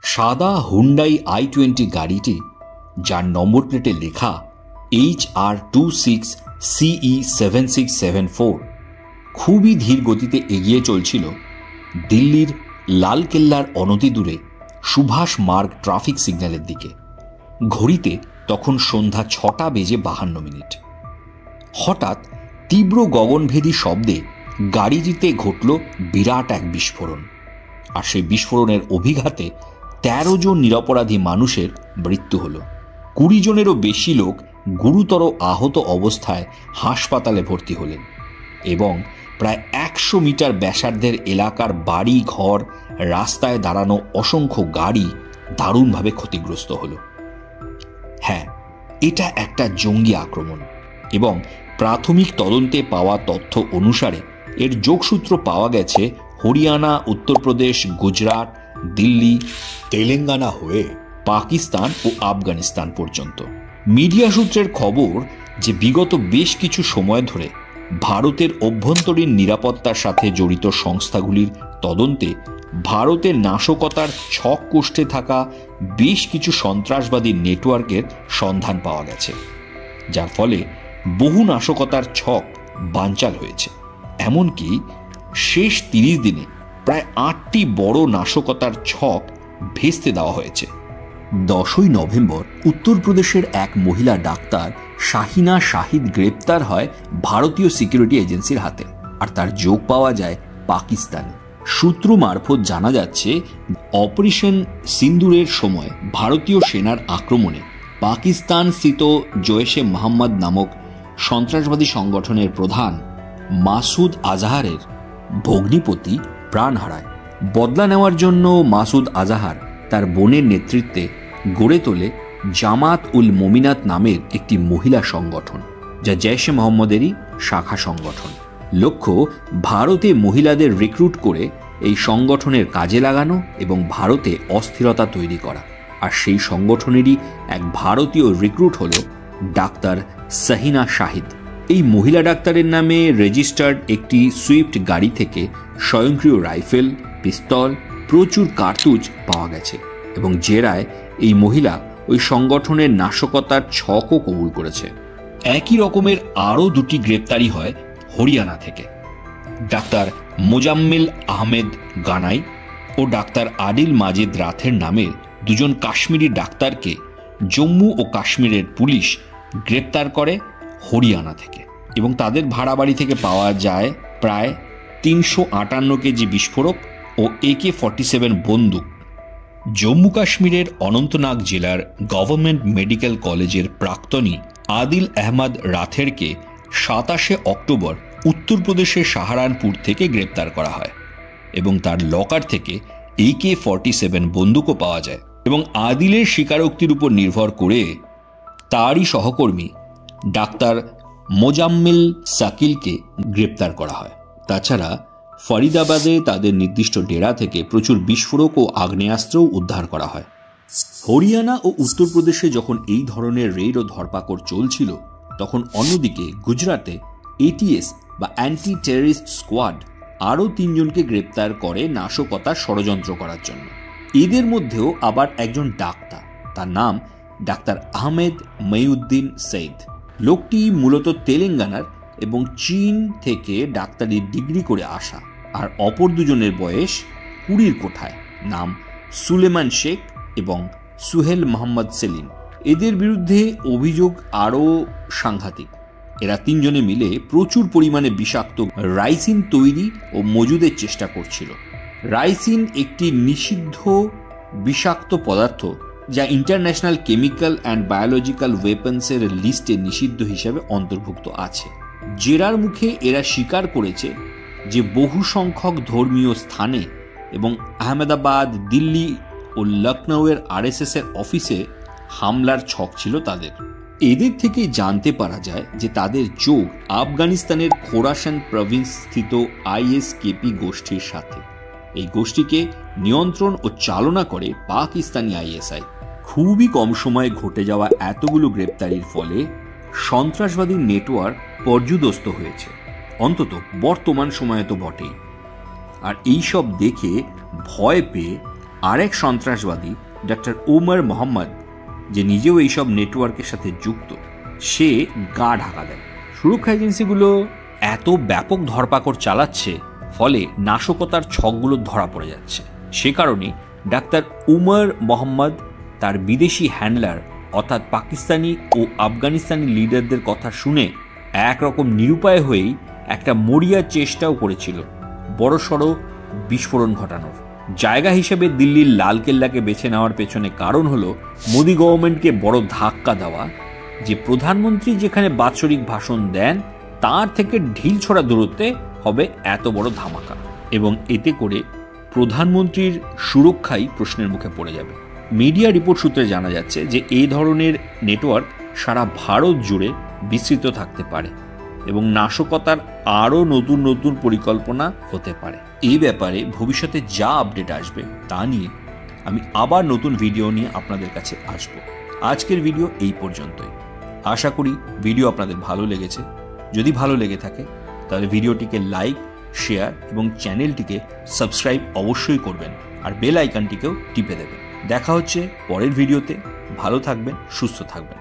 সাদা Hyundai i20 গাড়িটি, যার নম্বর প্লেটে লেখা HR26CE7674, খুবই ধীর গতিতে এগিয়ে চলছিল দিল্লির লালকেল্লার অনতি দূরে সুভাষ মার্গ ট্রাফিক সিগন্যালের দিকে। ঘড়িতে তখন সন্ধ্যা 6:52। হঠাৎ তীব্র গগনভেদী শব্দে গাড়িটিতে ঘটল বিরাট এক বিস্ফোরণ, আর সেই বিস্ফোরণের অভিঘাতে 13 জন নিরপরাধী মানুষের মৃত্যু হল। 20 জনেরও বেশি লোক গুরুতর আহত অবস্থায় হাসপাতালে ভর্তি হলেন এবং প্রায় 100 মিটার ব্যাসার্ধের এলাকার বাড়ি ঘর, রাস্তায় দাঁড়ানো অসংখ্য গাড়ি দারুণভাবে ক্ষতিগ্রস্ত হল। হ্যাঁ, এটা একটা জঙ্গি আক্রমণ এবং প্রাথমিক তদন্তে পাওয়া তথ্য অনুসারে এর যোগসূত্র পাওয়া গেছে হরিয়ানা, উত্তরপ্রদেশ, গুজরাট, দিল্লি, তেলেঙ্গানা হয়ে পাকিস্তান ও আফগানিস্তান পর্যন্ত। মিডিয়া সূত্রের খবর যে বিগত বেশ কিছু সময় ধরে ভারতের অভ্যন্তরীণ নিরাপত্তার সাথে জড়িত সংস্থাগুলির তদন্তে ভারতের নাশকতার ছক কোষ্ঠে থাকা বেশ কিছু সন্ত্রাসবাদী নেটওয়ার্কের সন্ধান পাওয়া গেছে, যার ফলে বহু নাশকতার ছক বানচাল হয়েছে। এমনকি শেষ 30 দিনে প্রায় 8টি বড় নাশকতার ছক ভেস্তে দেওয়া হয়েছে। 10ই নভেম্বর উত্তরপ্রদেশের এক মহিলা ডাক্তার শাহিনা শাহিদ গ্রেপ্তার হয় ভারতীয় সিকিউরিটি এজেন্সির হাতে, আর তার যোগ পাওয়া যায় পাকিস্তানে। সূত্র মারফত জানা যাচ্ছে, অপারেশন সিন্দুরের সময় ভারতীয় সেনার আক্রমণে পাকিস্তান স্থিত জৈশে মোহাম্মদ নামক সন্ত্রাসবাদী সংগঠনের প্রধান মাসুদ আজহারের ভগ্নিপতি প্রাণ হারায়। বদলা নেওয়ার জন্য মাসুদ আজহার তার বোনের নেতৃত্বে গড়ে তোলে জামাত উল মোমিনাত নামের একটি মহিলা সংগঠন, যা জৈশে মোহাম্মদেরই শাখা সংগঠন। লক্ষ্য ভারতে মহিলাদের রিক্রুট করে এই সংগঠনের কাজে লাগানো এবং ভারতে অস্থিরতা তৈরি করা। আর সেই সংগঠনেরই এক ভারতীয় রিক্রুট হল ডাক্তার শাহিনা শাহিদ। এই মহিলা ডাক্তারের নামে রেজিস্টার্ড একটি সুইফট গাড়ি থেকে স্বয়ংক্রিয় রাইফেল, পিস্তল, প্রচুর কার্তুজ পাওয়া গেছে এবং জেরায় এই মহিলা ওই সংগঠনের নাশকতার ছকও কবুল করেছে। একই রকমের আরও 2টি গ্রেপ্তারি হয় হরিয়ানা থেকে। ডাক্তার মোজাম্মেল আহমেদ গানাই ও ডাক্তার আদিল মাজেদ রাথের নামের 2 জন কাশ্মীরি ডাক্তারকে জম্মু ও কাশ্মীরের পুলিশ গ্রেপ্তার করে হরিয়ানা থেকে এবং তাদের ভাড়া বাড়ি থেকে পাওয়া যায় প্রায় 358 কেজি বিস্ফোরক ও AK-47 বন্দুক। জম্মু কাশ্মীরের অনন্তনাগ জেলার গভর্নমেন্ট মেডিকেল কলেজের প্রাক্তনী আদিল আহমদ রাথেরকে 27শে অক্টোবর উত্তরপ্রদেশের সাহারানপুর থেকে গ্রেপ্তার করা হয় এবং তার লকার থেকে AK-47 বন্দুকও পাওয়া যায় এবং আদিলের স্বীকারোক্তির উপর নির্ভর করে তারই সহকর্মী ডাক্তার মোজাম্মেল সাকিলকে গ্রেপ্তার করা হয়। তাছাড়া ফরিদাবাদে তাদের নির্দিষ্ট ডেরা থেকে প্রচুর বিস্ফোরক ও আগ্নেয়াস্ত্রও উদ্ধার করা হয়। হরিয়ানা ও উত্তরপ্রদেশে যখন এই ধরনের রেড ও ধরপাকড় চলছিল, তখন অন্যদিকে গুজরাটে ATS বা অ্যান্টি টেররিস্ট স্কোয়াড আরও 3 জনকে গ্রেপ্তার করে নাশকতার ষড়যন্ত্র করার জন্য। এদের মধ্যেও আবার একজন ডাক্তার, তার নাম ডাক্তার আহমেদ মঈউদ্দিন সৈয়দ। লোকটি মূলত তেলেঙ্গানার এবং চীন থেকে ডাক্তারির ডিগ্রি করে আসা, আর অপর 2 জনের বয়স 20-র কোঠায়, নাম সুলেমান শেখ এবং সুহেল মোহাম্মদ সেলিম। এদের বিরুদ্ধে অভিযোগ আরও সাংঘাতিক। এরা 3 জনে মিলে প্রচুর পরিমাণে বিষাক্ত রাইসিন তৈরি ও মজুদের চেষ্টা করছিল। রাইসিন একটি নিষিদ্ধ বিষাক্ত পদার্থ যা ইন্টারন্যাশনাল কেমিক্যাল অ্যান্ড বায়োলজিক্যাল ওয়েপন্সের লিস্টে নিষিদ্ধ হিসাবে অন্তর্ভুক্ত আছে। জেরার মুখে এরা স্বীকার করেছে যে বহু সংখ্যক ধর্মীয় স্থানে এবং আহমেদাবাদ, দিল্লি ও লখনৌয়ের RSS এর অফিসে হামলার ছক ছিল তাদের। এদের থেকে জানতে পারা যায় যে তাদের যোগ আফগানিস্তানের খোরাসান প্রভিন্স স্থিত ISKP গোষ্ঠীর সাথে। এই গোষ্ঠীকে নিয়ন্ত্রণ ও চালনা করে পাকিস্তানি ISI। খুবই কম সময়ে ঘটে যাওয়া এতগুলো গ্রেপ্তারির ফলে সন্ত্রাসবাদী নেটওয়ার্ক পর্যুদস্ত হয়েছে, অন্তত বর্তমান সময়ে তো বটেই। আর এইসব দেখে ভয় পেয়ে আরেক সন্ত্রাসবাদী ডক্টর উমর মোহাম্মদ, যে নিজেও এইসব নেটওয়ার্কের সাথে যুক্ত, সে গা ঢাকা দেয়। সুরক্ষা এজেন্সিগুলো এত ব্যাপক ধরপাকড় চালাচ্ছে, ফলে নাশকতার ছকগুলো ধরা পড়ে যাচ্ছে। সে কারণে ডাক্তার উমর মোহাম্মদ তার বিদেশি হ্যান্ডলার অর্থাৎ পাকিস্তানি ও আফগানিস্তানি লিডারদের কথা শুনে একরকম নিরুপায় হয়েই একটা মরিয়া চেষ্টাও করেছিল বড়সড় বিস্ফোরণ ঘটানোর। জায়গা হিসেবে দিল্লির লালকেল্লাকে বেছে নেওয়ার পেছনে কারণ হলো মোদি গভর্নমেন্টকে বড় ধাক্কা দেওয়া, যে প্রধানমন্ত্রী যেখানে বাৎসরিক ভাষণ দেন তার থেকে ঢিল ছোড়া দূরত্বে হবে এত বড় ধামাকা, এবং এতে করে প্রধানমন্ত্রীর সুরক্ষাই প্রশ্নের মুখে পড়ে যাবে। মিডিয়া রিপোর্ট সূত্রে জানা যাচ্ছে যে এই ধরনের নেটওয়ার্ক সারা ভারত জুড়ে বিস্তৃত থাকতে পারে এবং নাশকতার আরও নতুন নতুন পরিকল্পনা হতে পারে। এই ব্যাপারে ভবিষ্যতে যা আপডেট আসবে তা নিয়ে আমি আবার নতুন ভিডিও নিয়ে আপনাদের কাছে আসব। আজকের ভিডিও এই পর্যন্তই। আশা করি ভিডিও আপনাদের ভালো লেগেছে। যদি ভালো লেগে থাকে তাহলে ভিডিওটিকে লাইক, শেয়ার এবং চ্যানেলটিকে সাবস্ক্রাইব অবশ্যই করবেন, আর বেল আইকনটিকেও টিপে দেবেন। দেখা হচ্ছে পরের ভিডিওতে। ভালো থাকবেন, সুস্থ থাকবেন।